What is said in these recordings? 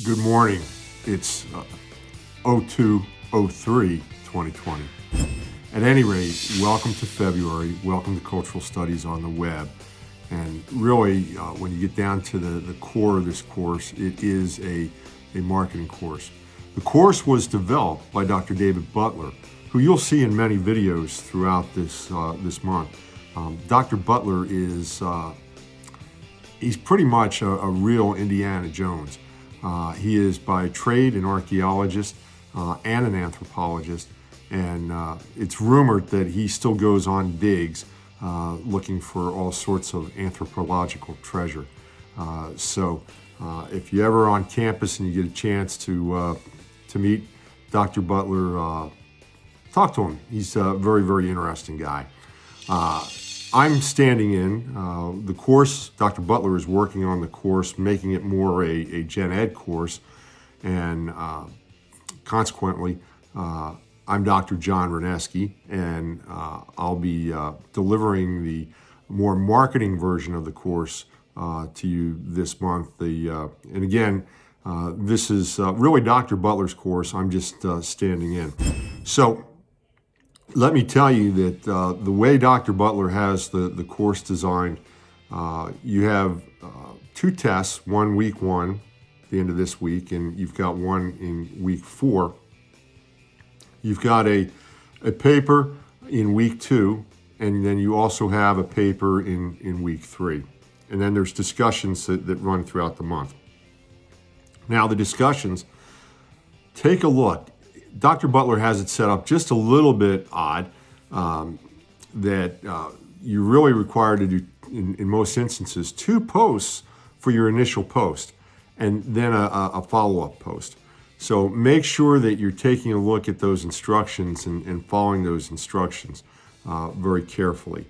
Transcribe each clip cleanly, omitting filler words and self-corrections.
Good morning. It's 02/03/2020. At any rate, welcome to February. Welcome to Cultural Studies on the Web. And really, when you get down to the core of this course, it is a marketing course. The course was developed by Dr. David Butler, who you'll see in many videos throughout this month. Dr. Butler is he's pretty much a real Indiana Jones. He is by trade an archaeologist and an anthropologist, and it's rumored that he still goes on digs looking for all sorts of anthropological treasure. So if you're ever on campus and you get a chance to meet Dr. Butler, talk to him. He's a very, very interesting guy. I'm standing in the course. Dr. Butler is working on the course, making it more a gen ed course, and consequently, I'm Dr. John Reneski, and I'll be delivering the more marketing version of the course to you this month. And again, this is really Dr. Butler's course. I'm just standing in. So let me tell you that the way Dr. Butler has the course designed, you have two tests, one week 1, the end of this week, and you've got one in week 4. You've got a paper in week 2, and then you also have a paper in week 3. And then there's discussions that run throughout the month. Now the discussions, take a look. Dr. Butler has it set up just a little bit odd, that you're really required to do, in most instances, 2 posts for your initial post and then a follow-up post. So make sure that you're taking a look at those instructions and following those instructions very carefully.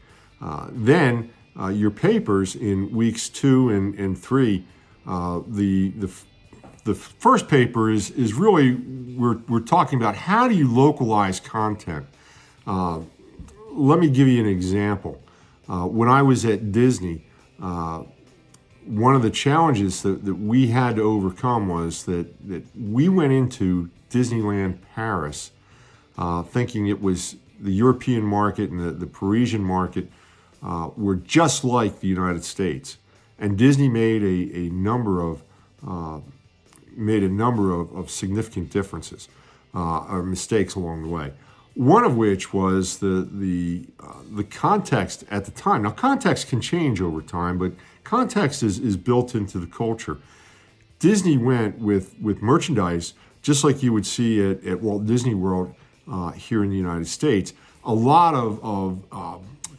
Then your papers in weeks 2 and 3, the first paper is really, we're talking about how do you localize content. Let me give you an example. When I was at Disney, one of the challenges that we had to overcome was that we went into Disneyland Paris thinking it was the European market and the Parisian market were just like the United States. And Disney made a number of significant differences or mistakes along the way. One of which was the context at the time. Now, context can change over time, but context is built into the culture. Disney went with merchandise just like you would see at Walt Disney World here in the United States. A lot of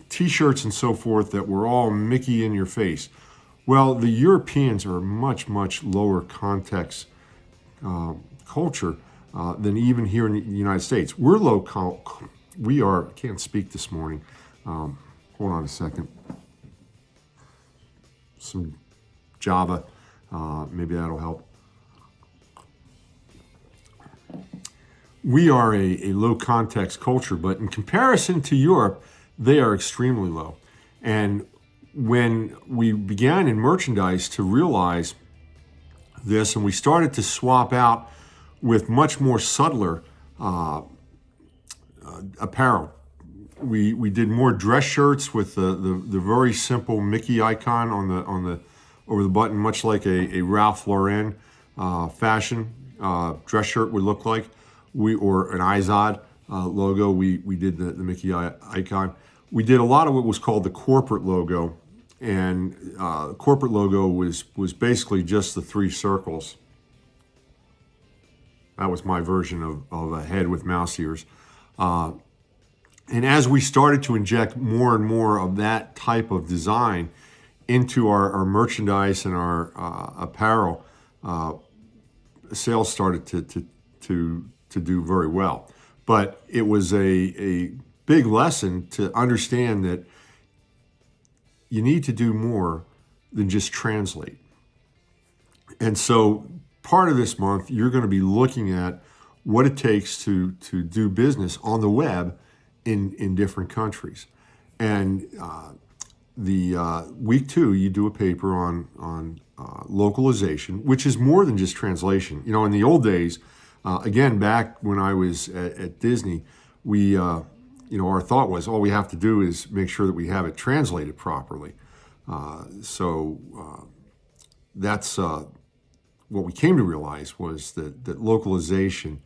T-shirts and so forth that were all Mickey in your face. Well, the Europeans are a much, much lower context culture than even here in the United States. We're we are, I can't speak this morning. Hold on a second. Some Java, maybe that'll help. We are a low context culture, but in comparison to Europe, they are extremely low. And when we began in merchandise to realize this, and we started to swap out with much more subtler apparel. We did more dress shirts with the very simple Mickey icon on the over the button, much like a Ralph Lauren fashion dress shirt would look like. Or an Izod logo. We did the Mickey icon. We did a lot of what was called the corporate logo. And the corporate logo was basically just the 3 circles. That was my version of a head with mouse ears. And as we started to inject more and more of that type of design into our merchandise and our apparel, sales started to do very well. But it was a big lesson to understand that you need to do more than just translate. And so part of this month, you're going to be looking at what it takes to do business on the web in different countries. And week 2, you do a paper on localization, which is more than just translation. You know, in the old days, again, back when I was at Disney, we, our thought was all we have to do is make sure that we have it translated properly. That's what we came to realize was that localization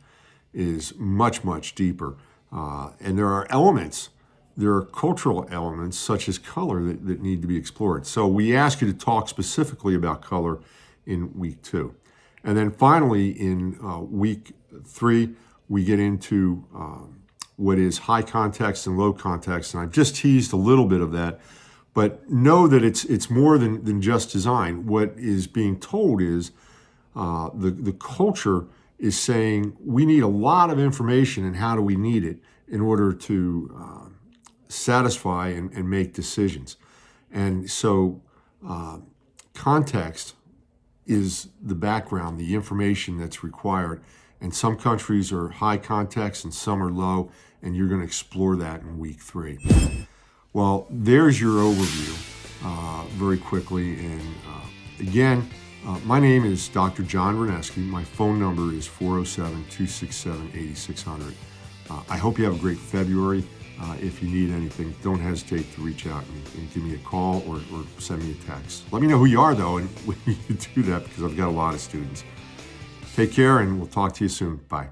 is much, much deeper. And there are cultural elements such as color that need to be explored. So we ask you to talk specifically about color in week 2. And then finally in week 3, we get into what is high context and low context. And I've just teased a little bit of that, but know that it's more than just design. What is being told is the culture is saying we need a lot of information, and how do we need it in order to satisfy and make decisions. And so context is the background, the information that's required. And some countries are high context and some are low, and you're going to explore that in week 3. Well, there's your overview very quickly. And again, my name is Dr. John Reneski. My phone number is 407-267-8600. I hope you have a great February. If you need anything, don't hesitate to reach out and give me a call or send me a text. Let me know who you are, though, and when you do that, because I've got a lot of students. Take care, and we'll talk to you soon. Bye.